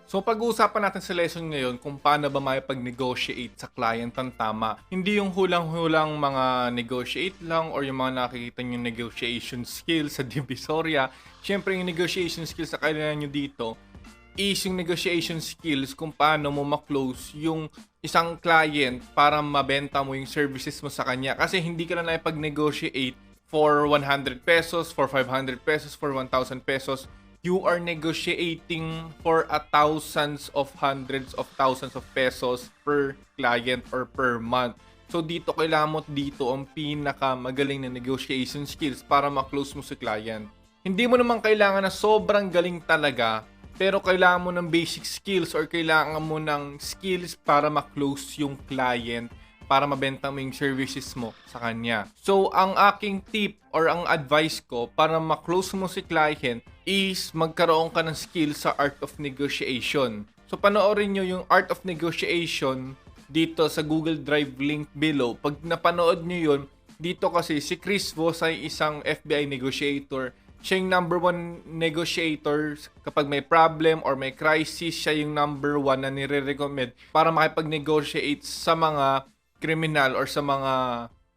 So pag-uusapan natin sa lesson ngayon kung paano ba makipag-negotiate sa client ng tama. Hindi yung hulang-hulang mga negotiate lang or yung mga nakikita yung negotiation skills sa Divisoria. Siyempre yung negotiation skills na kailangan nyo dito is yung negotiation skills kung paano mo ma-close yung isang client para mabenta mo yung services mo sa kanya. Kasi hindi ka na nakipag-negotiate for 100 pesos, for 500 pesos, for 1,000 pesos. You are negotiating for thousands of hundreds of thousands of pesos per client or per month. So dito kailangan mo dito ang pinaka magaling na negotiation skills para ma-close mo si client. Hindi mo naman kailangan na sobrang galing talaga, pero kailangan mo ng basic skills or kailangan mo ng skills para ma-close yung client para mabenta mo yung services mo sa kanya. So, ang aking tip or ang advice ko para ma-close mo si client is magkaroon ka ng skill sa art of negotiation. So, panoorin nyo yung art of negotiation dito sa Google Drive link below. Pag napanood nyo yun, dito kasi si Chris Voss ay isang FBI negotiator. Siya yung number one negotiator kapag may problem or may crisis. Siya yung number one na nire-recommend para makipag-negotiate sa mga kriminal or sa mga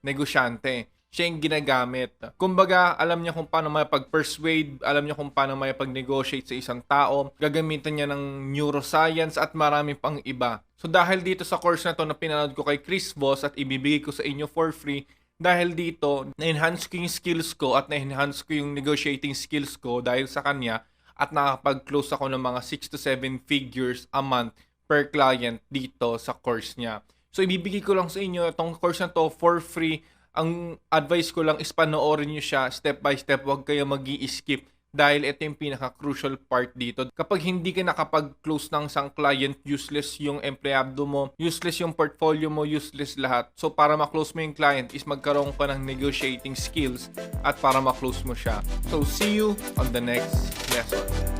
negosyante. Siya yung ginagamit. Kumbaga, alam niya kung paano makipag-persuade, alam niya kung paano makipag-negotiate sa isang tao, gagamitan niya ng neuroscience at marami pang iba. So dahil dito sa course na to na pinanood ko kay Chris Voss at ibibigay ko sa inyo for free, dahil dito, na-enhance ko yung skills ko at na-enhance ko yung negotiating skills ko dahil sa kanya at nakakapag-close ako ng mga 6 to 7 figures a month per client dito sa course niya. So, ibibigay ko lang sa inyo itong course na to for free. Ang advice ko lang is panoorin nyo siya step by step. Huwag kayo mag-i-skip dahil ito yung pinaka-crucial part dito. Kapag hindi ka nakapag-close ng isang client, useless yung empleyado mo, useless yung portfolio mo, useless lahat. So, para ma-close mo yung client is magkaroon ka ng negotiating skills at para ma-close mo siya. So, see you on the next lesson.